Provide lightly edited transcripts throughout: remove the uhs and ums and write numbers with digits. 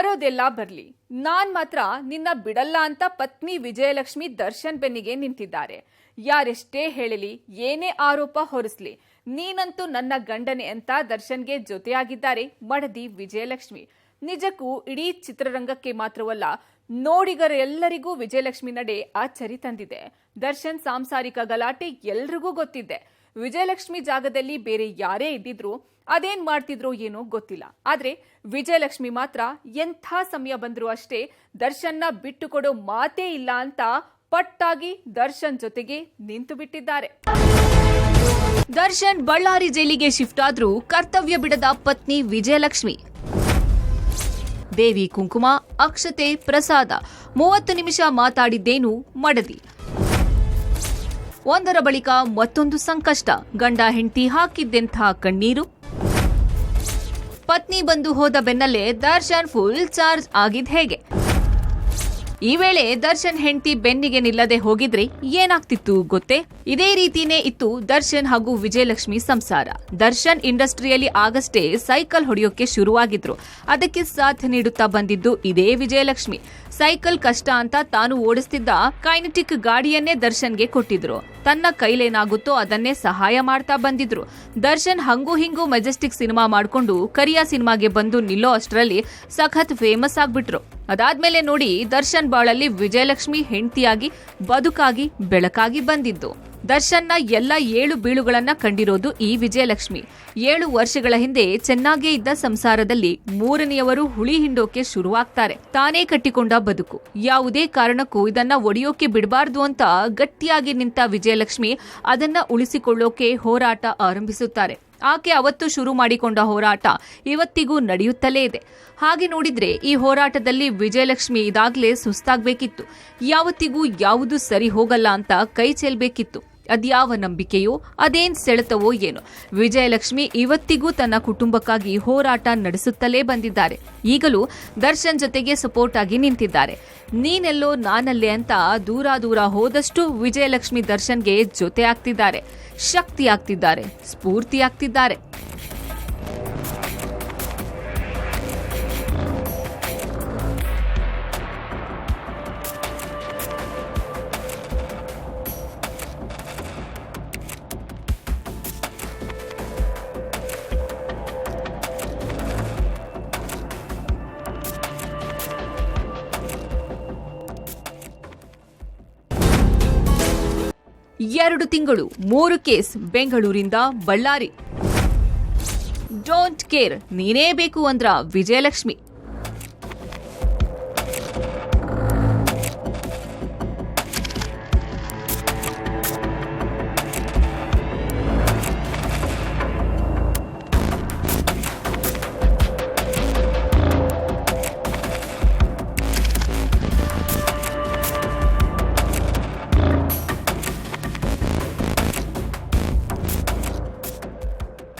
ಬರೋದೆಲ್ಲ ಬರ್ಲಿ, ನಾನ್ ಮಾತ್ರ ನಿನ್ನ ಬಿಡಲ್ಲ ಅಂತ ಪತ್ನಿ ವಿಜಯಲಕ್ಷ್ಮಿ ದರ್ಶನ್ ಬೆನ್ನಿಗೆ ನಿಂತಿದ್ದಾರೆ. ಯಾರೆಷ್ಟೇ ಹೇಳಲಿ, ಏನೇ ಆರೋಪ ಹೊರಿಸ್ಲಿ, ನೀನಂತೂ ನನ್ನ ಗಂಡನೆ ಅಂತ ದರ್ಶನ್ಗೆ ಜೊತೆಯಾಗಿದ್ದಾರೆ ಮಡದಿ ವಿಜಯಲಕ್ಷ್ಮಿ. ನಿಜಕ್ಕೂ ಇಡೀ ಚಿತ್ರರಂಗಕ್ಕೆ ಮಾತ್ರವಲ್ಲ, ನೋಡಿಗರೆಲ್ಲರಿಗೂ ವಿಜಯಲಕ್ಷ್ಮಿ ನಡೆ ಅಚ್ಚರಿ ತಂದಿದೆ. ದರ್ಶನ್ ಸಾಂಸಾರಿಕ ಗಲಾಟೆ ಎಲ್ರಿಗೂ ಗೊತ್ತಿದೆ. ವಿಜಯಲಕ್ಷ್ಮಿ ಜಾಗದಲ್ಲಿ ಬೇರೆ ಯಾರೇ ಇದ್ದಿದ್ರು ಅದೇನ್ ಮಾಡ್ತಿದ್ರೋ ಏನೋ ಗೊತ್ತಿಲ್ಲ. ಆದ್ರೆ ವಿಜಯಲಕ್ಷ್ಮಿ ಮಾತ್ರ ಎಂಥ ಸಮಯ ಬಂದ್ರು ಅಷ್ಟೇ ದರ್ಶನ್ನ ಬಿಟ್ಟು ಕೊಡೋ ಮಾತೇ ಇಲ್ಲ ಅಂತ ಪಟ್ಟಾಗಿ ದರ್ಶನ್ ಜೊತೆಗೆ ನಿಂತು ಬಿಟ್ಟಿದ್ದಾರೆ. ದರ್ಶನ್ ಬಳ್ಳಾರಿ ಜೈಲಿಗೆ ಶಿಫ್ಟ್ ಆದ್ರೂ ಕರ್ತವ್ಯ ಬಿಡದ ಪತ್ನಿ ವಿಜಯಲಕ್ಷ್ಮಿ. ದೇವಿ ಕುಂಕುಮ, ಅಕ್ಷತೆ, ಪ್ರಸಾದ 30 ನಿಮಿಷ ಮಾತಾಡಿದ್ದೇನು ಮಡದಿ. ಒಂದರ ಬಳಿಕ ಮತ್ತೊಂದು ಸಂಕಷ್ಟ. ಗಂಡ ಹೆಂಡತಿ ಹಾಕಿದ್ದೆಂಥ ಕಣ್ಣೀರು. ಪತ್ನಿ ಬಂದು ಹೋದ ಬೆನ್ನಲ್ಲೇ ದರ್ಶನ್ ಫುಲ್ ಚಾರ್ಜ್ ಆಗಿದ್ ಹೇಗೆ? ಈ ವೇಳೆ ದರ್ಶನ್ ಹೆಂಡತಿ ಬೆನ್ನಿಗೆ ನಿಲ್ಲದೆ ಹೋಗಿದ್ರೆ ಏನಾಗ್ತಿತ್ತು ಗೊತ್ತೇ? ಇದೇ ರೀತಿನೇ ಇತ್ತು ದರ್ಶನ್ ಹಾಗೂ ವಿಜಯಲಕ್ಷ್ಮಿ ಸಂಸಾರ. ದರ್ಶನ್ ಇಂಡಸ್ಟ್ರಿಯಲ್ಲಿ ಆಗಷ್ಟೇ ಸೈಕಲ್ ಹೊಡೆಯೋಕೆ ಶುರುವಾಗಿದ್ರು. ಅದಕ್ಕೆ ಸಾಥ್ ನೀಡುತ್ತಾ ಬಂದಿದ್ದು ಇದೇ ವಿಜಯಲಕ್ಷ್ಮಿ. ಸೈಕಲ್ ಕಷ್ಟ ಅಂತ ತಾನು ಓಡಿಸ್ತಿದ್ದ ಕೈನೆಟಿಕ್ ಗಾಡಿಯನ್ನೇ ದರ್ಶನ್ಗೆ ಕೊಟ್ಟಿದ್ರು. ತನ್ನ ಕೈಲೇನಾಗುತ್ತೋ ಅದನ್ನೇ ಸಹಾಯ ಮಾಡ್ತಾ ಬಂದಿದ್ರು. ದರ್ಶನ್ ಹಂಗೂ ಹಿಂಗೂ ಮೆಜೆಸ್ಟಿಕ್ ಸಿನಿಮಾ ಮಾಡ್ಕೊಂಡು ಕರಿಯಾ ಸಿನಿಮಾಗೆ ಬಂದು ನಿಲ್ಲೋ ಅಷ್ಟರಲ್ಲಿ ಸಖತ್ ಫೇಮಸ್ ಆಗ್ಬಿಟ್ರು. ಅದಾದ್ಮೇಲೆ ನೋಡಿ ದರ್ಶನ್ ಬಾಳಲ್ಲಿ ವಿಜಯಲಕ್ಷ್ಮಿ ಹೆಂಡತಿಯಾಗಿ ಬದುಕಾಗಿ ಬೆಳಕಾಗಿ ಬಂದಿದ್ದು. ದರ್ಶನ್ನ ಎಲ್ಲ 7 ಬೀಳುಗಳನ್ನ ಕಂಡಿರೋದು ಈ ವಿಜಯಲಕ್ಷ್ಮಿ. 7 ವರ್ಷಗಳ ಹಿಂದೆ ಚೆನ್ನಾಗೇ ಇದ್ದ ಸಂಸಾರದಲ್ಲಿ 3ನೆಯವರು ಹುಳಿ ಹಿಂಡೋಕೆ ಶುರುವಾಗ್ತಾರೆ. ತಾನೇ ಕಟ್ಟಿಕೊಂಡ ಬದುಕು, ಯಾವುದೇ ಕಾರಣಕ್ಕೂ ಇದನ್ನ ಒಡೆಯೋಕೆ ಬಿಡಬಾರ್ದು ಅಂತ ಗಟ್ಟಿಯಾಗಿ ನಿಂತ ವಿಜಯಲಕ್ಷ್ಮಿ ಅದನ್ನ ಉಳಿಸಿಕೊಳ್ಳೋಕೆ ಹೋರಾಟ ಆರಂಭಿಸುತ್ತಾರೆ. ಆಕೆ ಅವತ್ತು ಶುರು ಮಾಡಿಕೊಂಡ ಹೋರಾಟ ಇವತ್ತಿಗೂ ನಡೆಯುತ್ತಲೇ ಇದೆ. ಹಾಗೆ ನೋಡಿದ್ರೆ ಈ ಹೋರಾಟದಲ್ಲಿ ವಿಜಯಲಕ್ಷ್ಮಿ ಇದಾಗ್ಲೇ ಸುಸ್ತಾಗ್ಬೇಕಿತ್ತು. ಯಾವತ್ತಿಗೂ ಯಾವುದು ಸರಿ ಹೋಗಲ್ಲ ಅಂತ ಕೈ ಚೆಲ್ಬೇಕಿತ್ತು. ಅದ್ಯಾವ ನಂಬಿಕೆಯೋ, ಅದೇನ್ ಸೆಳೆತವೋ ಏನೋ, ವಿಜಯಲಕ್ಷ್ಮಿ ಇವತ್ತಿಗೂ ತನ್ನ ಕುಟುಂಬಕ್ಕಾಗಿ ಹೋರಾಟ ನಡೆಸುತ್ತಲೇ ಬಂದಿದ್ದಾರೆ. ಈಗಲೂ ದರ್ಶನ್ ಜೊತೆಗೆ ಸಪೋರ್ಟ್ ಆಗಿ ನಿಂತಿದ್ದಾರೆ. ನೀನೆಲ್ಲೋ ನಾನಲ್ಲೇ ಅಂತ ದೂರ ಹೋದಷ್ಟು ವಿಜಯಲಕ್ಷ್ಮಿ ದರ್ಶನ್ಗೆ ಜೊತೆ ಆಗ್ತಿದ್ದಾರೆ, ಶಕ್ತಿ ಆಗ್ತಿದ್ದಾರೆ, ಸ್ಫೂರ್ತಿ ಆಗ್ತಿದ್ದಾರೆ. ಎರಡು ತಿಂಗಳು 3 ಕೇಸ್ ಬೆಂಗಳೂರಿಂದ ಬಳ್ಳಾರಿ. ಡೋಂಟ್ ಕೇರ್, ನೀನೇ ಬೇಕು ಅಂದ್ರ ವಿಜಯಲಕ್ಷ್ಮಿ.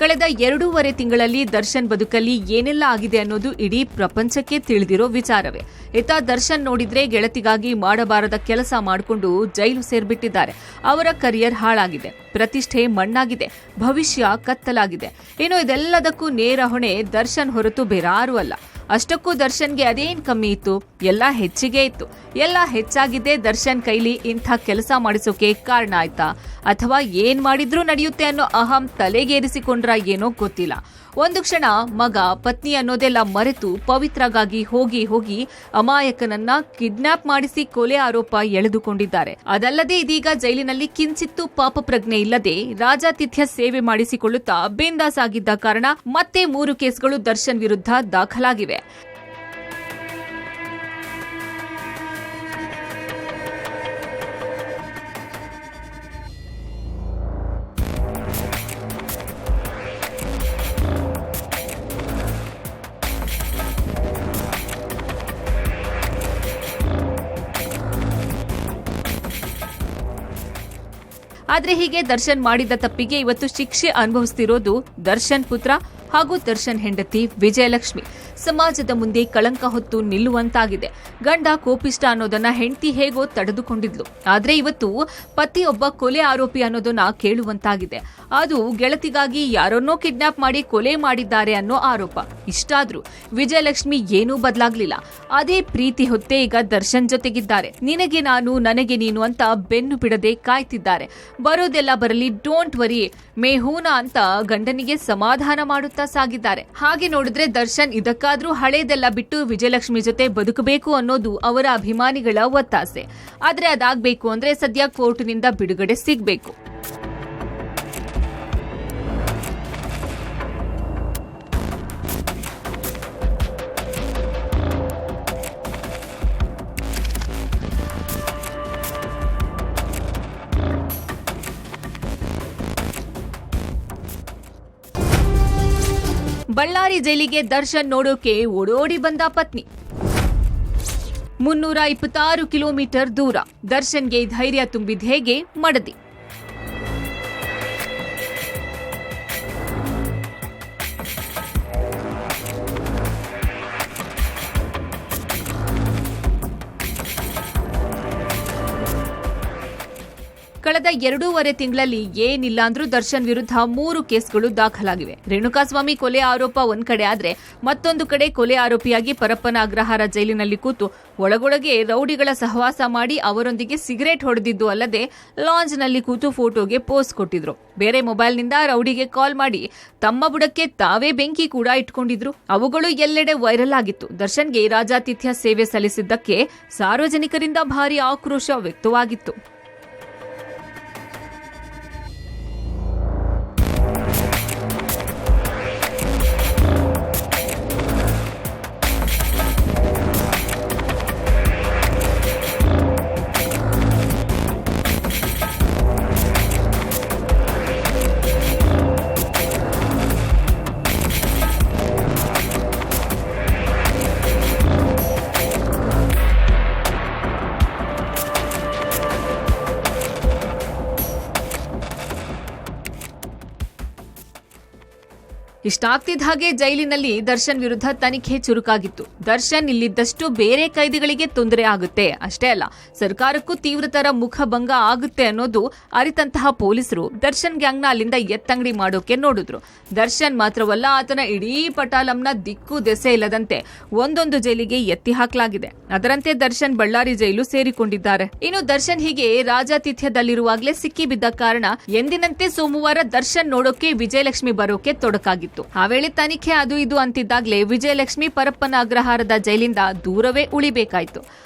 ಕಳೆದ 2.5 ತಿಂಗಳಲ್ಲಿ ದರ್ಶನ್ ಬದುಕಲ್ಲಿ ಏನೆಲ್ಲ ಆಗಿದೆ ಅನ್ನೋದು ಇಡೀ ಪ್ರಪಂಚಕ್ಕೆ ತಿಳಿದಿರೋ ವಿಚಾರವೇ. ಇತ್ತ ದರ್ಶನ್ ನೋಡಿದ್ರೆ ಗೆಳತಿಗಾಗಿ ಮಾಡಬಾರದ ಕೆಲಸ ಮಾಡಿಕೊಂಡು ಜೈಲು ಸೇರ್ಬಿಟ್ಟಿದ್ದಾರೆ. ಅವರ ಕರಿಯರ್ ಹಾಳಾಗಿದೆ, ಪ್ರತಿಷ್ಠೆ ಮಣ್ಣಾಗಿದೆ, ಭವಿಷ್ಯ ಕತ್ತಲಾಗಿದೆ. ಇನ್ನು ಇದೆಲ್ಲದಕ್ಕೂ ನೇರ ಹೊಣೆ ದರ್ಶನ್ ಹೊರತು ಬೇರಾರೂ ಅಲ್ಲ. ಅಷ್ಟಕ್ಕೂ ದರ್ಶನ್ಗೆ ಅದೇನ್ ಕಮ್ಮಿ ಇತ್ತು? ಎಲ್ಲ ಹೆಚ್ಚಿಗೆ ಇತ್ತು. ಎಲ್ಲ ಹೆಚ್ಚಾಗಿದ್ದೇ ದರ್ಶನ್ ಕೈಲಿ ಇಂಥ ಕೆಲಸ ಮಾಡಿಸೋಕೆ ಕಾರಣ ಆಯ್ತಾ? ಅಥವಾ ಏನ್ ಮಾಡಿದ್ರೂ ನಡೆಯುತ್ತೆ ಅನ್ನೋ ಅಹಂ ತಲೆಗೇರಿಸಿಕೊಂಡ್ರ ಏನೋ ಗೊತ್ತಿಲ್ಲ. ಒಂದು ಕ್ಷಣ ಮಗ ಪತ್ನಿ ಅನ್ನೋದೆಲ್ಲ ಮರೆತು ಪವಿತ್ರಗಾಗಿ ಹೋಗಿ ಅಮಾಯಕನನ್ನ ಕಿಡ್ನಾಪ್ ಮಾಡಿಸಿ ಕೊಲೆ ಆರೋಪ ಎಳೆದುಕೊಂಡಿದ್ದಾರೆ. ಅದಲ್ಲದೆ ಇದೀಗ ಜೈಲಿನಲ್ಲಿ ಕಿಂಚಿತ್ತೂ ಪಾಪ ಪ್ರಜ್ಞೆ ಇಲ್ಲದೆ ರಾಜಾತಿಥ್ಯ ಸೇವೆ ಮಾಡಿಸಿಕೊಳ್ಳುತ್ತಾ ಬಿಂದಾಸ್ ಆಗಿದ್ದ ಕಾರಣ ಮತ್ತೆ 3 ಕೇಸ್ಗಳು ದರ್ಶನ್ ವಿರುದ್ಧ ದಾಖಲಾಗಿವೆ. ಆದ್ರೆ ಹೀಗೆ ದರ್ಶನ್ ಮಾಡಿದ ತಪ್ಪಿಗೆ ಇವತ್ತು ಶಿಕ್ಷೆ ಅನುಭವಿಸುತ್ತಿರೋದು ದರ್ಶನ್ ಪುತ್ರ ಹಾಗೂ ದರ್ಶನ್ ಹೆಂಡತಿ ವಿಜಯಲಕ್ಷ್ಮಿ. ಸಮಾಜದ ಮುಂದೆ ಕಳಂಕ ಹೊತ್ತು ನಿಲ್ಲುವಂತಾಗಿದೆ. ಗಂಡ ಕೋಪಿಷ್ಟ ಅನ್ನೋದನ್ನ ಹೆಂಡತಿ ಹೇಗೋ ತಡೆದುಕೊಂಡಿದ್ಲು. ಆದ್ರೆ ಇವತ್ತು ಪತಿಯೊಬ್ಬ ಕೊಲೆ ಆರೋಪಿ ಅನ್ನೋದನ್ನ ಕೇಳುವಂತಾಗಿದೆ. ಅದು ಗೆಳತಿಗಾಗಿ ಯಾರನ್ನೋ ಕಿಡ್ನಾಪ್ ಮಾಡಿ ಕೊಲೆ ಮಾಡಿದ್ದಾರೆ ಅನ್ನೋ ಆರೋಪ. ಇಷ್ಟಾದ್ರೂ ವಿಜಯಲಕ್ಷ್ಮಿ ಏನೂ ಬದಲಾಗ್ಲಿಲ್ಲ. ಅದೇ ಪ್ರೀತಿ ಹೊತ್ತೆ ಈಗ ದರ್ಶನ್ ಜೊತೆಗಿದ್ದಾರೆ. ನಿನಗೆ ನಾನು ನನಗೆ ನೀನು ಅಂತ ಬೆನ್ನು ಬಿಡದೆ ಕಾಯ್ತಿದ್ದಾರೆ. ಬರೋದೆಲ್ಲ ಬರಲಿ, ಡೋಂಟ್ ವರಿ ಮೇಹೂನಾ ಅಂತ ಗಂಡನಿಗೆ ಸಮಾಧಾನ ಮಾಡುತ್ತಾ ಸಾಗಿದ್ದಾರೆ. ಹಾಗೆ ನೋಡಿದ್ರೆ ದರ್ಶನ್ ಇದಕ್ಕಾದ್ರೂ ಹಳೇದೆಲ್ಲ ಬಿಟ್ಟು ವಿಜಯಲಕ್ಷ್ಮಿ ಜೊತೆ ಬದುಕಬೇಕು ಅನ್ನೋದು ಅವರ ಅಭಿಮಾನಿಗಳ ಒತ್ತಾಸೆ. ಆದ್ರೆ ಅದಾಗಬೇಕು ಅಂದ್ರೆ ಸದ್ಯ ಕೋರ್ಟ್ನಿಂದ ಬಿಡುಗಡೆ ಸಿಗಬೇಕು. ಬಳ್ಳಾರಿ ಜೈಲಿಗೆ ದರ್ಶನ್ ನೋಡೋಕೆ ಓಡೋಡಿ ಬಂದ ಪತ್ನಿ. 326 ಕಿಲೋಮೀಟರ್ ದೂರ ದರ್ಶನ್ಗೆ ಧೈರ್ಯ ತುಂಬಿದ ಹೇಗೆ ಮಡದಿ. ಕಳೆದ 2.5 ತಿಂಗಳಲ್ಲಿ ಏನಿಲ್ಲ ಅಂದ್ರೂ ದರ್ಶನ್ ವಿರುದ್ಧ 3 ಕೇಸ್ಗಳು ದಾಖಲಾಗಿವೆ. ರೇಣುಕಾಸ್ವಾಮಿ ಕೊಲೆ ಆರೋಪ ಒಂದ್ ಕಡೆ ಆದ್ರೆ ಮತ್ತೊಂದು ಕಡೆ ಕೊಲೆ ಆರೋಪಿಯಾಗಿ ಪರಪ್ಪನ ಅಗ್ರಹಾರ ಜೈಲಿನಲ್ಲಿ ಕೂತು ಒಳಗೊಳಗೆ ರೌಡಿಗಳ ಸಹವಾಸ ಮಾಡಿ ಅವರೊಂದಿಗೆ ಸಿಗರೇಟ್ ಹೊಡೆದಿದ್ದು ಅಲ್ಲದೆ ಲಾಂಜ್ನಲ್ಲಿ ಕೂತು ಫೋಟೋಗೆ ಪೋಸ್ ಕೊಟ್ಟಿದ್ರು. ಬೇರೆ ಮೊಬೈಲ್ನಿಂದ ರೌಡಿಗೆ ಕಾಲ್ ಮಾಡಿ ತಮ್ಮ ಬುಡಕ್ಕೆ ತಾವೇ ಬೆಂಕಿ ಕೂಡ ಇಟ್ಕೊಂಡಿದ್ರು. ಅವುಗಳು ಎಲ್ಲೆಡೆ ವೈರಲ್ ಆಗಿತ್ತು. ದರ್ಶನ್ಗೆ ರಾಜಾತಿಥ್ಯ ಸೇವೆ ಸಲ್ಲಿಸಿದ್ದಕ್ಕೆ ಸಾರ್ವಜನಿಕರಿಂದ ಭಾರಿ ಆಕ್ರೋಶ ವ್ಯಕ್ತವಾಗಿತ್ತು. ಇಷ್ಟಾಗ್ತಿದ್ದ ಹಾಗೆ ಜೈಲಿನಲ್ಲಿ ದರ್ಶನ್ ವಿರುದ್ಧ ತನಿಖೆ ಚುರುಕಾಗಿತ್ತು. ದರ್ಶನ್ ಇಲ್ಲಿದ್ದಷ್ಟು ಬೇರೆ ಕೈದಿಗಳಿಗೆ ತೊಂದರೆ ಆಗುತ್ತೆ, ಅಷ್ಟೇ ಅಲ್ಲ ಸರ್ಕಾರಕ್ಕೂ ತೀವ್ರತರ ಮುಖಭಂಗ ಆಗುತ್ತೆ ಅನ್ನೋದು ಅರಿತಂತಹ ಪೊಲೀಸರು ದರ್ಶನ್ ಗ್ಯಾಂಗ್ನ ಅಲ್ಲಿಂದ ಎತ್ತಂಗಡಿ ಮಾಡೋಕೆ ನೋಡಿದ್ರು. ದರ್ಶನ್ ಮಾತ್ರವಲ್ಲ, ಆತನ ಇಡೀ ಪಟಾಲಂನ ದಿಕ್ಕು ದೆಸೆ ಇಲ್ಲದಂತೆ ಒಂದೊಂದು ಜೈಲಿಗೆ ಎತ್ತಿ ಹಾಕಲಾಗಿದೆ. ಅದರಂತೆ ದರ್ಶನ್ ಬಳ್ಳಾರಿ ಜೈಲು ಸೇರಿಕೊಂಡಿದ್ದಾರೆ. ಇನ್ನು ದರ್ಶನ್ ಹೀಗೆ ರಾಜಾತಿಥ್ಯದಲ್ಲಿರುವಾಗಲೇ ಸಿಕ್ಕಿಬಿದ್ದ ಕಾರಣ ಎಂದಿನಂತೆ ಸೋಮವಾರ ದರ್ಶನ್ ನೋಡೋಕೆ ವಿಜಯಲಕ್ಷ್ಮಿ ಬರೋಕೆ ತೊಡಕಾಗಿತ್ತು. ಆ ವೇಳೆ ತನಿಖೆ ಅದು ಇದು ಅಂತಿದ್ದಾಗಲೇ ವಿಜಯಲಕ್ಷ್ಮಿ ಪರಪ್ಪನ ಅಗ್ರಹಾರದ ಜೈಲಿಂದ ದೂರವೇ ಉಳಿಬೇಕಾಯ್ತು.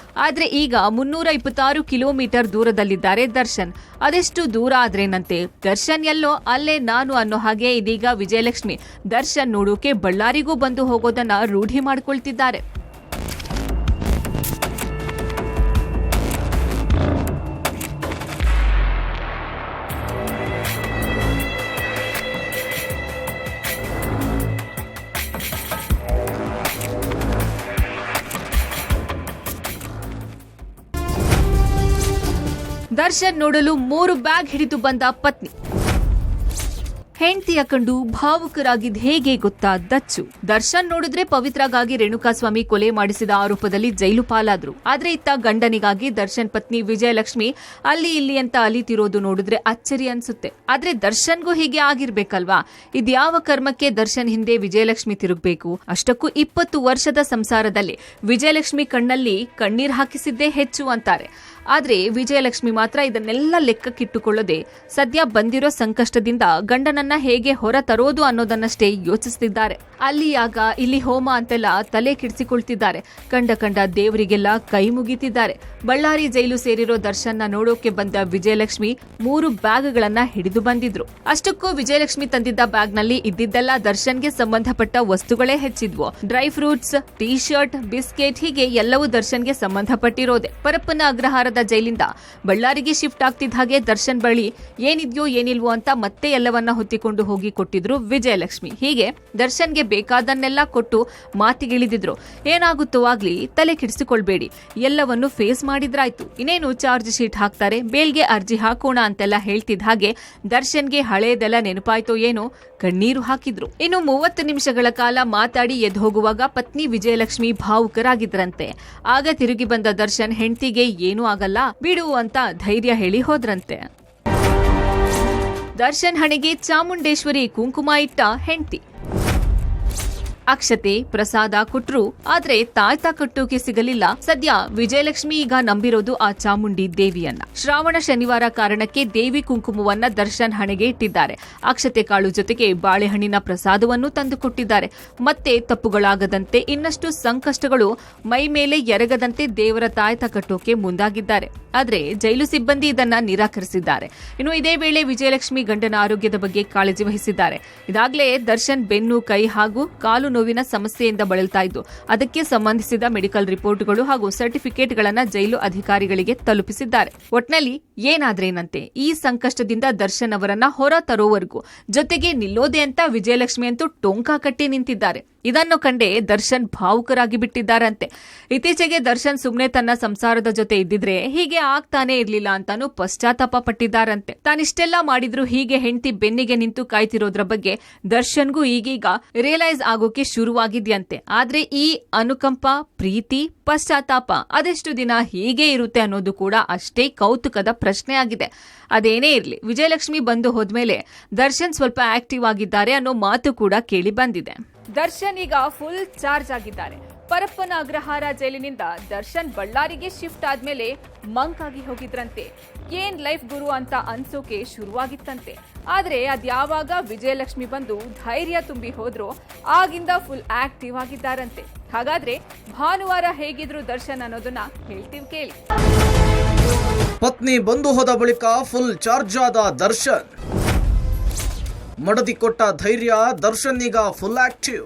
ಆದ್ರೆ ಈಗ 326 ಕಿಲೋಮೀಟರ್ ದೂರದಲ್ಲಿದ್ದಾರೆ ದರ್ಶನ್. ಅದೆಷ್ಟು ದೂರ ಆದ್ರೇನಂತೆ, ದರ್ಶನ್ ಎಲ್ಲೋ ಅಲ್ಲೇ ನಾನು ಅನ್ನೋ ಹಾಗೆ ಇದೀಗ ವಿಜಯಲಕ್ಷ್ಮಿ ದರ್ಶನ್ ನೋಡೋಕೆ ಬಳ್ಳಾರಿಗೂ ಬಂದು ಹೋಗೋದನ್ನ ರೂಢಿ ಮಾಡ್ಕೊಳ್ತಿದ್ದಾರೆ. ದರ್ಶನ್ ನೋಡಲು 3 ಬ್ಯಾಗ್ ಹಿಡಿದು ಬಂದ ಪತ್ನಿ. ಹೆಂಡತಿಯ ಕಂಡು ಭಾವುಕರಾಗಿದ್ದ ಹೇಗೆ ಗೊತ್ತಾ ದಚ್ಚು. ದರ್ಶನ್ ನೋಡಿದ್ರೆ ಪವಿತ್ರಗಾಗಿ ರೇಣುಕಾಸ್ವಾಮಿ ಕೊಲೆ ಮಾಡಿಸಿದ ಆರೋಪದಲ್ಲಿ ಜೈಲು ಪಾಲಾದ್ರು. ಆದ್ರೆ ಇತ್ತ ಗಂಡನಿಗಾಗಿ ದರ್ಶನ್ ಪತ್ನಿ ವಿಜಯಲಕ್ಷ್ಮಿ ಅಲ್ಲಿ ಇಲ್ಲಿ ಅಂತ ಅಲಿತಿರೋದು ನೋಡಿದ್ರೆ ಅಚ್ಚರಿ ಅನ್ಸುತ್ತೆ. ಆದ್ರೆ ದರ್ಶನ್ಗೂ ಹೀಗೆ ಆಗಿರ್ಬೇಕಲ್ವಾ? ಇದ್ಯಾವ ಕರ್ಮಕ್ಕೆ ದರ್ಶನ್ ಹಿಂದೆ ವಿಜಯಲಕ್ಷ್ಮಿ ತಿರುಗಬೇಕು? ಅಷ್ಟಕ್ಕೂ 20 ವರ್ಷದ ಸಂಸಾರದಲ್ಲಿ ವಿಜಯಲಕ್ಷ್ಮಿ ಕಣ್ಣಲ್ಲಿ ಕಣ್ಣೀರ್ ಹಾಕಿಸಿದ್ದೇ ಹೆಚ್ಚು ಅಂತಾರೆ. ಆದ್ರೆ ವಿಜಯಲಕ್ಷ್ಮಿ ಮಾತ್ರ ಇದನ್ನೆಲ್ಲ ಲೆಕ್ಕಕ್ಕಿಟ್ಟುಕೊಳ್ಳದೆ ಸದ್ಯ ಬಂದಿರೋ ಸಂಕಷ್ಟದಿಂದ ಗಂಡನನ್ನ ಹೇಗೆ ಹೊರ ತರೋದು ಅನ್ನೋದನ್ನಷ್ಟೇ ಯೋಚಿಸುತ್ತಿದ್ದಾರೆ. ಅಲ್ಲಿ ಆಗ ಇಲ್ಲಿ ಹೋಮ ಅಂತೆಲ್ಲ ತಲೆ ಕೆಡಿಸಿಕೊಳ್ತಿದ್ದಾರೆ. ಕಂಡ ದೇವರಿಗೆಲ್ಲ ಕೈ ಮುಗಿತಿದ್ದಾರೆ. ಬಳ್ಳಾರಿ ಜೈಲು ಸೇರಿರೋ ದರ್ಶನ್ನ ನೋಡೋಕೆ ಬಂದ ವಿಜಯಲಕ್ಷ್ಮಿ 3 ಬ್ಯಾಗ್ಗಳನ್ನ ಹಿಡಿದು ಬಂದಿದ್ರು. ಅಷ್ಟಕ್ಕೂ ವಿಜಯಲಕ್ಷ್ಮಿ ತಂದಿದ್ದ ಬ್ಯಾಗ್ನಲ್ಲಿ ಇದ್ದಿದ್ದೆಲ್ಲ ದರ್ಶನ್ಗೆ ಸಂಬಂಧಪಟ್ಟ ವಸ್ತುಗಳೇ ಹೆಚ್ಚಿದ್ವು. Dry fruits, T-shirt, biscuit ಹೀಗೆ ಎಲ್ಲವೂ ದರ್ಶನ್ಗೆ ಸಂಬಂಧಪಟ್ಟಿರೋದೆ. ಪರಪ್ಪನ ಅಗ್ರಹಾರದ ಅಗ್ರಹಾರದ ಜೈಲಿಂದ ಬಳ್ಳಾರಿಗೆ ಶಿಫ್ಟ್ ಆಗ್ತಿದ್ದ ಹಾಗೆ ದರ್ಶನ್ ಬಳಿ ಏನಿದ್ಯೋ ಏನಿಲ್ವೋ ಅಂತ ಮತ್ತೆ ಎಲ್ಲವನ್ನ ಹೊತ್ತಿಕೊಂಡು ಹೋಗಿ ಕೊಟ್ಟಿದ್ರು ವಿಜಯಲಕ್ಷ್ಮಿ. ಹೀಗೆ ದರ್ಶನ್ಗೆ ಬೇಕಾದನ್ನೆಲ್ಲ ಕೊಟ್ಟು ಮಾತಿಗಿಳಿದಿದ್ರು. ಏನಾಗುತ್ತೋ ಆಗ್ಲಿ, ತಲೆ ಕೆಡಿಸಿಕೊಳ್ಬೇಡಿ, ಎಲ್ಲವನ್ನು ಫೇಸ್ ಮಾಡಿದ್ರಾಯ್ತು, ಇನ್ನೇನು ಚಾರ್ಜ್ ಶೀಟ್ ಹಾಕ್ತಾರೆ, ಬೇಲ್ಗೆ ಅರ್ಜಿ ಹಾಕೋಣ ಅಂತೆಲ್ಲ ಹೇಳ್ತಿದ್ದ ಹಾಗೆ ದರ್ಶನ್ಗೆ ಹಳೇದೆಲ್ಲ ನೆನಪಾಯ್ತೋ ಏನೋ, ಕಣ್ಣೀರು ಹಾಕಿದ್ರು. ಇನ್ನು 30 ನಿಮಿಷಗಳ ಕಾಲ ಮಾತಾಡಿ ಎದ್ದು ಹೋಗುವಾಗ ಪತ್ನಿ ವಿಜಯಲಕ್ಷ್ಮಿ ಭಾವುಕರಾಗಿದ್ರಂತೆ. ಆಗ ತಿರುಗಿ ಬಂದ ದರ್ಶನ್ ಹೆಂಡತಿಗೆ ಏನೂ ಆಗಲ್ಲ ಬಿಡು ಅಂತ ಧೈರ್ಯ ಹೇಳಿ ಹೋದ್ರಂತೆ. ದರ್ಶನ್ ಹಣೆಗೆ ಚಾಮುಂಡೇಶ್ವರಿ ಕುಂಕುಮ ಇಟ್ಟ ಹೆಂಡತಿ. ಅಕ್ಷತೆ ಪ್ರಸಾದ ಕೊಟ್ರು, ಆದ್ರೆ ತಾಯ್ತ ಕಟ್ಟೋಕೆ ಸಿಗಲಿಲ್ಲ. ಸದ್ಯ ವಿಜಯಲಕ್ಷ್ಮಿ ಈಗ ನಂಬಿರೋದು ಆ ಚಾಮುಂಡಿ ದೇವಿಯನ್ನ. ಶ್ರಾವಣ ಶನಿವಾರ ಕಾರಣಕ್ಕೆ ದೇವಿ ಕುಂಕುಮವನ್ನ ದರ್ಶನ್ ಹಣೆಗೆ ಇಟ್ಟಿದ್ದಾರೆ. ಅಕ್ಷತೆ ಕಾಳು ಜೊತೆಗೆ ಬಾಳೆಹಣ್ಣಿನ ಪ್ರಸಾದವನ್ನು ತಂದು ಕೊಟ್ಟಿದ್ದಾರೆ. ಮತ್ತೆ ತಪ್ಪುಗಳಾಗದಂತೆ, ಇನ್ನಷ್ಟು ಸಂಕಷ್ಟಗಳು ಮೈ ಮೇಲೆ ಎರಗದಂತೆ ದೇವರ ತಾಯ್ತ ಕಟ್ಟೋಕೆ ಮುಂದಾಗಿದ್ದಾರೆ. ಆದ್ರೆ ಜೈಲು ಸಿಬ್ಬಂದಿ ಇದನ್ನ ನಿರಾಕರಿಸಿದ್ದಾರೆ. ಇನ್ನು ಇದೇ ವೇಳೆ ವಿಜಯಲಕ್ಷ್ಮಿ ಗಂಡನ ಆರೋಗ್ಯದ ಬಗ್ಗೆ ಕಾಳಜಿ ವಹಿಸಿದ್ದಾರೆ. ಇದಾಗಲೇ ದರ್ಶನ್ ಬೆನ್ನು, ಕೈ ಹಾಗೂ ಕಾಲು ನೋವಿನ ಸಮಸ್ಯೆಯಿಂದ ಬಳಲ್ತಾ ಇದ್ದು, ಅದಕ್ಕೆ ಸಂಬಂಧಿಸಿದ ಮೆಡಿಕಲ್ ರಿಪೋರ್ಟ್ಗಳು ಹಾಗೂ ಸರ್ಟಿಫಿಕೇಟ್ಗಳನ್ನ ಜೈಲು ಅಧಿಕಾರಿಗಳಿಗೆ ತಲುಪಿಸಿದ್ದಾರೆ. ಒಟ್ನಲ್ಲಿ ಏನಾದ್ರೇನಂತೆ, ಈ ಸಂಕಷ್ಟದಿಂದ ದರ್ಶನ್ ಅವರನ್ನ ಹೊರ ತರೋವರೆಗೂ ಜೊತೆಗೆ ನಿಲ್ಲೋದೆ ಅಂತ ವಿಜಯಲಕ್ಷ್ಮಿ ಅಂತೂ ಟೊಂಕ ಕಟ್ಟಿ ನಿಂತಿದ್ದಾರೆ. ಇದನ್ನು ಕಂಡೇ ದರ್ಶನ್ ಭಾವುಕರಾಗಿ ಬಿಟ್ಟಿದ್ದಾರಂತೆ. ಇತ್ತೀಚೆಗೆ ದರ್ಶನ್ ಸುಮ್ನೆ ತನ್ನ ಸಂಸಾರದ ಜೊತೆ ಇದ್ದಿದ್ರೆ ಹೀಗೆ ಆಗ್ತಾನೆ ಇರ್ಲಿಲ್ಲ ಅಂತಾನು ಪಶ್ಚಾತ್ತಾಪ ಪಟ್ಟಿದ್ದಾರಂತೆ. ತಾನಿಷ್ಟೆಲ್ಲ ಮಾಡಿದ್ರು ಹೀಗೆ ಹೆಂಡತಿ ಬೆನ್ನಿಗೆ ನಿಂತು ಕಾಯ್ತಿರೋದ್ರ ಬಗ್ಗೆ ದರ್ಶನ್ಗೂ ಈಗೀಗ ರಿಯಲೈಸ್ ಆಗೋಕೆ ಶುರುವಾಗಿದ್ಯಂತೆ. ಆದ್ರೆ ಈ ಅನುಕಂಪ, ಪ್ರೀತಿ, ಪಶ್ಚಾತ್ತಾಪ ಅದೆಷ್ಟು ದಿನ ಹೀಗೆ ಇರುತ್ತೆ ಅನ್ನೋದು ಕೂಡ ಅಷ್ಟೇ ಕೌತುಕದ ಪ್ರಶ್ನೆ ಆಗಿದೆ. ಅದೇನೇ ಇರ್ಲಿ, ವಿಜಯಲಕ್ಷ್ಮಿ ಬಂದು ಹೋದ್ಮೇಲೆ ದರ್ಶನ್ ಸ್ವಲ್ಪ ಆಕ್ಟಿವ್ ಆಗಿದ್ದಾರೆ ಅನ್ನೋ ಮಾತು ಕೂಡ ಕೇಳಿ ಬಂದಿದೆ. ದರ್ಶನ್ ಈಗ ಫುಲ್ ಚಾರ್ಜ್ ಆಗಿದ್ದಾರೆ. ಪರಪ್ಪನ ಅಗ್ರಹಾರ ಜೈಲಿನಿಂದ ದರ್ಶನ್ ಬಳ್ಳಾರಿಗೆ ಶಿಫ್ಟ್ ಆದ್ಮೇಲೆ ಮಂಕ್ ಆಗಿ ಹೋಗಿದ್ರಂತೆ. ಏನ್ ಲೈಫ್ ಗುರು ಅಂತ ಅನ್ಸೋಕೆ ಶುರುವಾಗಿತ್ತಂತೆ. ಆದ್ರೆ ಅದ್ಯಾವಾಗ ವಿಜಯಲಕ್ಷ್ಮಿ ಬಂದು ಧೈರ್ಯ ತುಂಬಿ ಹೋದ್ರೋ ಆಗಿಂದ ಫುಲ್ ಆಕ್ಟಿವ್ ಆಗಿದ್ದಾರಂತೆ. ಹಾಗಾದ್ರೆ ಭಾನುವಾರ ಹೇಗಿದ್ರು ದರ್ಶನ್ ಅನ್ನೋದನ್ನ ಹೇಳ್ತೀವಿ ಕೇಳಿ. ಪತ್ನಿ ಬಂದು ಹೋದ ಬಳಿಕ ಫುಲ್ ಚಾರ್ಜ್ ಆದ ದರ್ಶನ್. ಮಡದಿ ಕೊಟ್ಟ ಧೈರ್ಯ, ದರ್ಶನ್ ಈಗ ಫುಲ್ ಆಕ್ಟಿವ್.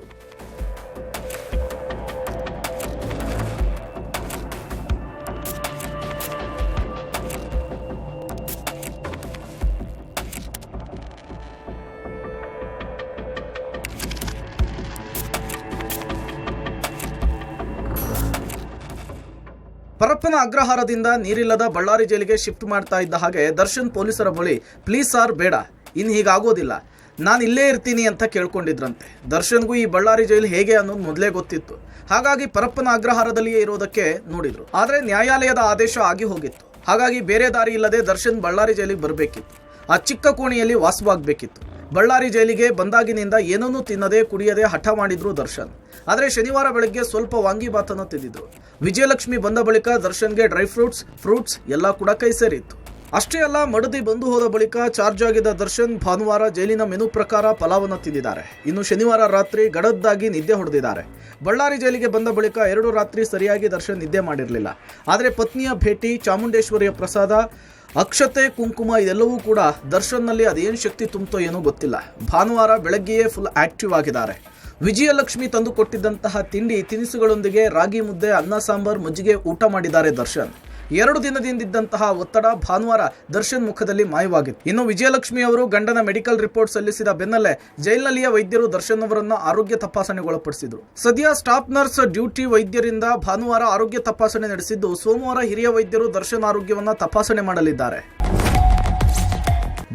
ಪರಪ್ಪನ ಅಗ್ರಹಾರದಿಂದ ನೀರಿಲ್ಲದ ಬಳ್ಳಾರಿ ಜೈಲಿಗೆ ಶಿಫ್ಟ್ ಮಾಡ್ತಾ ಇದ್ದ ಹಾಗೆ ದರ್ಶನ್ ಪೊಲೀಸರ ಬಳಿ ಪ್ಲೀಸ್ ಸಾರ್ ಬೇಡ, ಇನ್ನು ಹೀಗಾಗೋದಿಲ್ಲ, ನಾನು ಇಲ್ಲೇ ಇರ್ತೀನಿ ಅಂತ ಕೇಳ್ಕೊಂಡಿದ್ರಂತೆ. ದರ್ಶನ್ಗೂ ಈ ಬಳ್ಳಾರಿ ಜೈಲು ಹೇಗೆ ಅನ್ನೋದು ಮೊದಲೇ ಗೊತ್ತಿತ್ತು. ಹಾಗಾಗಿ ಪರಪ್ಪನ ಅಗ್ರಹಾರದಲ್ಲಿಯೇ ಇರೋದಕ್ಕೆ ನೋಡಿದ್ರು. ಆದರೆ ನ್ಯಾಯಾಲಯದ ಆದೇಶ ಆಗಿ ಹೋಗಿತ್ತು. ಹಾಗಾಗಿ ಬೇರೆ ದಾರಿ ಇಲ್ಲದೆ ದರ್ಶನ್ ಬಳ್ಳಾರಿ ಜೈಲಿಗೆ ಬರಬೇಕಿತ್ತು. ಆ ಚಿಕ್ಕ ಕೋಣೆಯಲ್ಲಿ ವಾಸವಾಗಬೇಕಿತ್ತು. ಬಳ್ಳಾರಿ ಜೈಲಿಗೆ ಬಂದಾಗಿನಿಂದ ಏನನ್ನೂ ತಿನ್ನದೆ ಕುಡಿಯದೆ ಹಠ ಮಾಡಿದ್ರು ದರ್ಶನ್. ಆದರೆ ಶನಿವಾರ ಬೆಳಗ್ಗೆ ಸ್ವಲ್ಪ ವಾಂಗಿಬಾತನ್ನು ತಿಂದಿದ್ರು. ವಿಜಯಲಕ್ಷ್ಮಿ ಬಂದ ಬಳಿಕ ದರ್ಶನ್ಗೆ ಡ್ರೈ ಫ್ರೂಟ್ಸ್ ಎಲ್ಲ ಕೂಡ ಕೈ ಸೇರಿತ್ತು. ಅಷ್ಟೇ ಅಲ್ಲ, ಮಡದಿ ಬಂದು ಹೋದ ಬಳಿಕ ಚಾರ್ಜ್ ಆಗಿದ್ದ ದರ್ಶನ್ ಭಾನುವಾರ ಜೈಲಿನ ಮೆನು ಪ್ರಕಾರ ಪಲಾವನ್ನು ತಿಂದಿದ್ದಾರೆ. ಇನ್ನು ಶನಿವಾರ ರಾತ್ರಿ ಗಡದ್ದಾಗಿ ನಿದ್ದೆ ಹೊಡೆದಿದ್ದಾರೆ. ಬಳ್ಳಾರಿ ಜೈಲಿಗೆ ಬಂದ ಬಳಿಕ 2 ರಾತ್ರಿ ಸರಿಯಾಗಿ ದರ್ಶನ್ ನಿದ್ದೆ ಮಾಡಿರಲಿಲ್ಲ. ಆದರೆ ಪತ್ನಿಯ ಭೇಟಿ, ಚಾಮುಂಡೇಶ್ವರಿಯ ಪ್ರಸಾದ, ಅಕ್ಷತೆ, ಕುಂಕುಮ ಇದೆಲ್ಲವೂ ಕೂಡ ದರ್ಶನ್ನಲ್ಲಿ ಅದೇನು ಶಕ್ತಿ ತುಂಬಿತೋ ಏನೋ ಗೊತ್ತಿಲ್ಲ. ಭಾನುವಾರ ಬೆಳಗ್ಗೆಯೇ ಫುಲ್ ಆಕ್ಟಿವ್ ಆಗಿದ್ದಾರೆ. ವಿಜಯಲಕ್ಷ್ಮಿ ತಂದು ಕೊಟ್ಟಿದ್ದಂತಹ ತಿಂಡಿ ತಿನಿಸುಗಳೊಂದಿಗೆ ರಾಗಿ ಮುದ್ದೆ, ಅನ್ನ ಸಾಂಬಾರ್, ಮಜ್ಜಿಗೆ ಊಟ ಮಾಡಿದ್ದಾರೆ ದರ್ಶನ್. 2 ದಿನದಿಂದಿದ್ದಂತಹ ಒತ್ತಡ ಭಾನುವಾರ ದರ್ಶನ್ ಮುಖದಲ್ಲಿ ಮಾಯವಾಗಿತ್ತು. ಇನ್ನು ವಿಜಯಲಕ್ಷ್ಮಿ ಅವರು ಗಂಡನ ಮೆಡಿಕಲ್ ರಿಪೋರ್ಟ್ ಸಲ್ಲಿಸಿದ ಬೆನ್ನಲ್ಲೇ ಜೈಲಿನಲ್ಲಿಯ ವೈದ್ಯರು ದರ್ಶನ್ ಅವರನ್ನ ಆರೋಗ್ಯ ತಪಾಸಣೆಗೊಳಪಡಿಸಿದ್ರು. ಸದ್ಯ ಸ್ಟಾಫ್ ನರ್ಸ್ ಡ್ಯೂಟಿ ವೈದ್ಯರಿಂದ ಭಾನುವಾರ ಆರೋಗ್ಯ ತಪಾಸಣೆ ನಡೆಸಿದ್ದು, ಸೋಮವಾರ ಹಿರಿಯ ವೈದ್ಯರು ದರ್ಶನ್ ಆರೋಗ್ಯವನ್ನ ತಪಾಸಣೆ ಮಾಡಲಿದ್ದಾರೆ.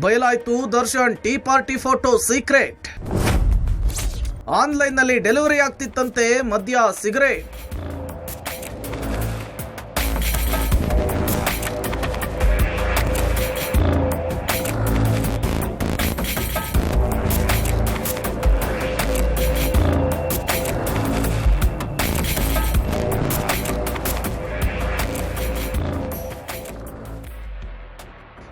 ಬಯಲಾಯ್ತು Darshan tea party photo secret. ಆನ್ಲೈನ್ನಲ್ಲಿ ಡೆಲಿವರಿ ಆಗ್ತಿತ್ತಂತೆ ಮದ್ಯ, ಸಿಗರೇಟ್.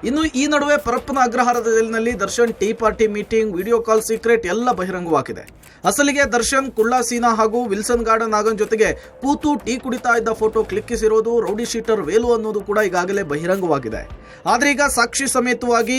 ಇನ್ನು ಈ ನಡುವೆ ಪರಪ್ಪನ ಅಗ್ರಹಾರದ ಜೈಲಿನಲ್ಲಿ Darshan tea party meeting, video call secret ಎಲ್ಲ ಬಹಿರಂಗವಾಗಿದೆ. ಅಸಲಿಗೆ ದರ್ಶನ್ ಕುಳ್ಳಾ ಸೀನಾ ಹಾಗೂ ವಿಲ್ಸನ್ ಗಾರ್ಡನ್ ನಾಗನ್ ಜೊತೆಗೆ ಕೂತು ಟೀ ಕುಡಿತಾ ಇದ್ದ ಫೋಟೋ ಕ್ಲಿಕ್ಕಿಸಿರೋದು ರೌಡಿ ಶೀಟರ್ ವೇಲು ಅನ್ನೋದು ಕೂಡ ಈಗಾಗಲೇ ಬಹಿರಂಗವಾಗಿದೆ. ಆದ್ರೆ ಈಗ ಸಾಕ್ಷಿ ಸಮೇತವಾಗಿ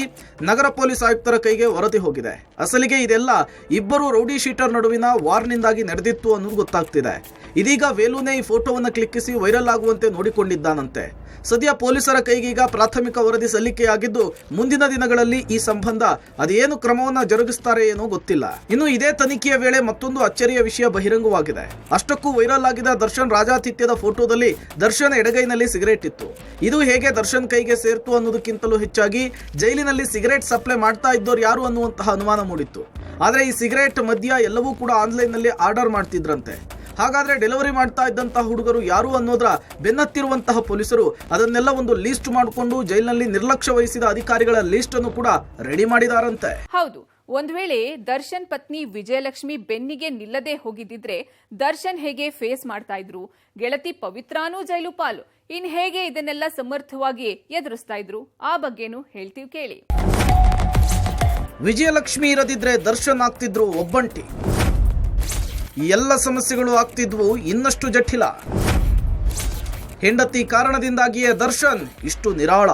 ನಗರ ಪೊಲೀಸ್ ಆಯುಕ್ತರ ಕೈಗೆ ವರದಿ ಹೋಗಿದೆ. ಅಸಲಿಗೆ ಇದೆಲ್ಲ ಇಬ್ಬರು ರೌಡಿ ಶೀಟರ್ ನಡುವಿನ ವಾರ್ನಿಂದಾಗಿ ನಡೆದಿತ್ತು ಅನ್ನೋದು ಗೊತ್ತಾಗ್ತಿದೆ. ಇದೀಗ ವೇಲುನೇ ಈ ಫೋಟೋವನ್ನು ಕ್ಲಿಕ್ಕಿಸಿ ವೈರಲ್ ಆಗುವಂತೆ ನೋಡಿಕೊಂಡಿದ್ದಾನಂತೆ. ಸದ್ಯ ಪೊಲೀಸರ ಕೈಗೀಗ ಪ್ರಾಥಮಿಕ ವರದಿ ಸಲ್ಲಿಕೆಯಾಗಿದ್ದು ಮುಂದಿನ ದಿನಗಳಲ್ಲಿ ಈ ಸಂಬಂಧ ಅದೇನು ಕ್ರಮವನ್ನ ಜರುಗಿಸ್ತಾರೆ ಏನೋ ಗೊತ್ತಿಲ್ಲ. ಇನ್ನು ಇದೇ ತನಿಖೆಯ ವೇಳೆ ಮತ್ತೊಂದು ಅಚ್ಚರಿಯ ವಿಷಯ ಬಹಿರಂಗವಾಗಿದೆ. ಅಷ್ಟಕ್ಕೂ ವೈರಲ್ ಆಗಿದ್ದ ದರ್ಶನ್ ರಾಜಾತಿಥ್ಯದ ಫೋಟೋದಲ್ಲಿ ದರ್ಶನ್ ಎಡಗೈನಲ್ಲಿ ಸಿಗರೇಟ್ ಇತ್ತು. ಇದು ಹೇಗೆ ದರ್ಶನ್ ಕೈಗೆ ಸೇರ್ತು ಅನ್ನೋದಕ್ಕಿಂತಲೂ ಹೆಚ್ಚಾಗಿ ಜೈಲಿನಲ್ಲಿ ಸಿಗರೇಟ್ ಸಪ್ಲೈ ಮಾಡ್ತಾ ಇದ್ದೋರು ಯಾರು ಅನ್ನುವಂತಹ ಅನುಮಾನ ಮೂಡಿತ್ತು. ಆದ್ರೆ ಈ ಸಿಗರೇಟ್ ಮದ್ಯ ಎಲ್ಲವೂ ಕೂಡ ಆನ್ಲೈನ್ ನಲ್ಲಿ ಆರ್ಡರ್ ಮಾಡ್ತಿದ್ರಂತೆ. ಹಾಗಾದ್ರೆ ಡೆಲಿವರಿ ಮಾಡ್ತಾ ಇದ್ದಂತಹ ಹುಡುಗರು ಯಾರು ಅನ್ನೋದ್ರ ಬೆನ್ನತ್ತಿರುವಂತಹ ಪೊಲೀಸರು ಅದನ್ನೆಲ್ಲ ಒಂದು ಲೀಸ್ಟ್ ಮಾಡಿಕೊಂಡು ಜೈಲಿನಲ್ಲಿ ನಿರ್ಲಕ್ಷ್ಯ ವಹಿಸಿದ ಅಧಿಕಾರಿಗಳ ಲೀಸ್ಟ್ ಅನ್ನು ಕೂಡ ರೆಡಿ ಮಾಡಿದಾರಂತೆ. ಹೌದು, ಒಂದ್ ವೇಳೆ ದರ್ಶನ್ ಪತ್ನಿ ವಿಜಯಲಕ್ಷ್ಮಿ ಬೆನ್ನಿಗೆ ನಿಲ್ಲದೆ ಹೋಗಿದ್ದಿದ್ರೆ ದರ್ಶನ್ ಹೇಗೆ ಫೇಸ್ ಮಾಡ್ತಾ ಇದ್ರು, ಗೆಳತಿ ಪವಿತ್ರಾನೂ ಜೈಲು ಪಾಲು, ಇನ್ ಹೇಗೆ ಇದನ್ನೆಲ್ಲ ಸಮರ್ಥವಾಗಿ ಎದುರಿಸ್ತಾ ಇದ್ರು, ಆ ಬಗ್ಗೆನೂ ಹೇಳ್ತೀವಿ ಕೇಳಿ. ವಿಜಯಲಕ್ಷ್ಮಿ ಇರದಿದ್ರೆ ದರ್ಶನ್ ಆಗ್ತಿದ್ರು ಒಬ್ಬಂಟಿ. ಈ ಎಲ್ಲ ಸಮಸ್ಯೆಗಳು ಆಗ್ತಿದ್ವು ಇನ್ನಷ್ಟು ಜಟಿಲ. ಹೆಂಡತಿ ಕಾರಣದಿಂದಾಗಿಯೇ ದರ್ಶನ್ ಇಷ್ಟು ನಿರಾಳ.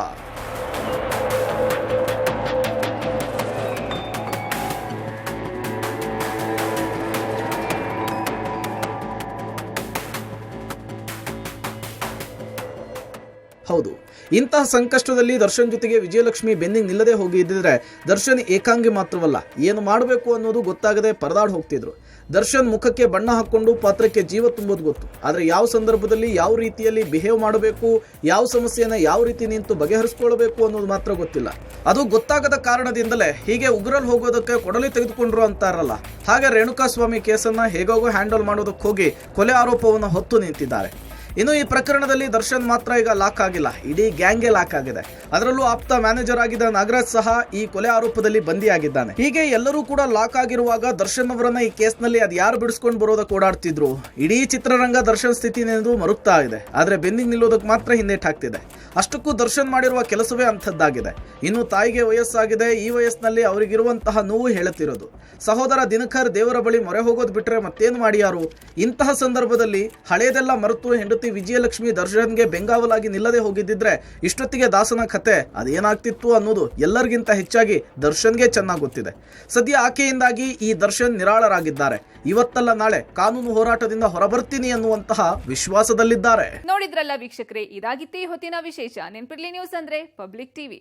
ಹೌದು, ಇಂತಹ ಸಂಕಷ್ಟದಲ್ಲಿ ದರ್ಶನ್ ಜೊತೆಗೆ ವಿಜಯಲಕ್ಷ್ಮಿ ಬೆನ್ನಿಗೆ ನಿಲ್ಲದೆ ಹೋಗಿದ್ದಿದ್ರೆ ದರ್ಶನ್ ಏಕಾಂಗಿ ಮಾತ್ರವಲ್ಲ, ಏನು ಮಾಡಬೇಕು ಅನ್ನೋದು ಗೊತ್ತಾಗದೆ ಪರದಾಡ್ ಹೋಗ್ತಿದ್ರು. ದರ್ಶನ್ ಮುಖಕ್ಕೆ ಬಣ್ಣ ಹಾಕೊಂಡು ಪಾತ್ರಕ್ಕೆ ಜೀವ ತುಂಬೋದು ಗೊತ್ತು, ಆದರೆ ಯಾವ ಸಂದರ್ಭದಲ್ಲಿ ಯಾವ ರೀತಿಯಲ್ಲಿ ಬಿಹೇವ್ ಮಾಡಬೇಕು, ಯಾವ ಸಮಸ್ಯೆಯನ್ನ ಯಾವ ರೀತಿ ನಿಂತು ಬಗೆಹರಿಸ್ಕೊಳ್ಬೇಕು ಅನ್ನೋದು ಮಾತ್ರ ಗೊತ್ತಿಲ್ಲ. ಅದು ಗೊತ್ತಾಗದ ಕಾರಣದಿಂದಲೇ ಹೀಗೆ ಉಗ್ರಲ್ಲಿ ಹೋಗೋದಕ್ಕೆ ಕೊಡಲಿ ತೆಗೆದುಕೊಂಡ್ರು ಅಂತಾರಲ್ಲ, ಹಾಗೆ ರೇಣುಕಾಸ್ವಾಮಿ ಕೇಸನ್ನ ಹೇಗಾಗೋ ಹ್ಯಾಂಡಲ್ ಮಾಡೋದಕ್ಕೆ ಹೋಗಿ ಕೊಲೆ ಆರೋಪವನ್ನು ಹೊತ್ತು ನಿಂತಿದ್ದಾರೆ. ಇನ್ನು ಈ ಪ್ರಕರಣದಲ್ಲಿ ದರ್ಶನ್ ಮಾತ್ರ ಈಗ ಲಾಕ್ ಆಗಿಲ್ಲ, ಇಡೀ ಗ್ಯಾಂಗ್ಗೆ ಲಾಕ್ ಆಗಿದೆ. ಅದರಲ್ಲೂ ಆಪ್ತ ಮ್ಯಾನೇಜರ್ ಆಗಿದ್ದ ನಾಗರಾಜ್ ಸಹ ಈ ಕೊಲೆ ಆರೋಪದಲ್ಲಿ ಬಂದಿಯಾಗಿದ್ದಾನೆ. ಹೀಗೆ ಎಲ್ಲರೂ ಕೂಡ ಲಾಕ್ ಆಗಿರುವಾಗ ದರ್ಶನ್ ಅವರನ್ನ ಈ ಕೇಸ್ನಲ್ಲಿ ಅದು ಯಾರು ಬಿಡಿಸ್ಕೊಂಡು ಬರೋದಕ್ಕೆ ಓಡಾಡ್ತಿದ್ರು. ಇಡೀ ಚಿತ್ರರಂಗ ದರ್ಶನ್ ಸ್ಥಿತಿನೆಂದು ಮರುಗ್ತಾ ಇದೆ, ಆದ್ರೆ ಬೆನ್ನಿಗೆ ನಿಲ್ಲೋದಕ್ಕೆ ಮಾತ್ರ ಹಿಂದೇಟಾಗ್ತಿದೆ. ಅಷ್ಟಕ್ಕೂ ದರ್ಶನ್ ಮಾಡಿರುವ ಕೆಲಸವೇ ಅಂಥದ್ದಾಗಿದೆ. ಇನ್ನು ತಾಯಿಗೆ ವಯಸ್ಸಾಗಿದೆ, ಈ ವಯಸ್ಸಿನಲ್ಲಿ ಅವರಿಗಿರುವಂತಹ ನೋವು ಹೇಳುತ್ತಿರೋದು. ಸಹೋದರ ದಿನಕರ್ ದೇವರ ಬಳಿ ಮೊರೆ ಹೋಗೋದು ಬಿಟ್ರೆ ಮತ್ತೇನು ಮಾಡಿಯಾರು? ಇಂತಹ ಸಂದರ್ಭದಲ್ಲಿ ಹಳೇದೆಲ್ಲ ಮರೆತು ಹೆಂಡತಿ ವಿಜಯಲಕ್ಷ್ಮಿ ದರ್ಶನ್ಗೆ ಬೆಂಗಾವಲಾಗಿ ನಿಲ್ಲದೆ ಹೋಗಿದ್ದಿದ್ರೆ ಇಷ್ಟೊತ್ತಿಗೆ ದಾಸನ ಕತೆ ಅದೇನಾಗ್ತಿತ್ತು ಅನ್ನೋದು ಎಲ್ಲರಿಗಿಂತ ಹೆಚ್ಚಾಗಿ ದರ್ಶನ್ಗೆ ಚೆನ್ನಾಗಿ ಗೊತ್ತಿದೆ. ಸದ್ಯ ಆಕೆಯಿಂದಾಗಿ ಈ ದರ್ಶನ್ ನಿರಾಳರಾಗಿದ್ದಾರೆ. ಇವತ್ತಲ್ಲ ನಾಳೆ ಕಾನೂನು ಹೋರಾಟದಿಂದ ಹೊರಬರ್ತೀನಿ ಅನ್ನುವಂತಹ ವಿಶ್ವಾಸದಲ್ಲಿದ್ದಾರೆ. ನೋಡಿದ್ರಲ್ಲ ವೀಕ್ಷಕರೇ, ಇದಾಗಿತ್ತು ಈ ಹೊತ್ತಿನ ವಿಶೇಷ. ನೆನಪಿರ್ಲಿ, ನ್ಯೂಸ್ ಅಂದ್ರೆ ಪಬ್ಲಿಕ್ ಟಿವಿ.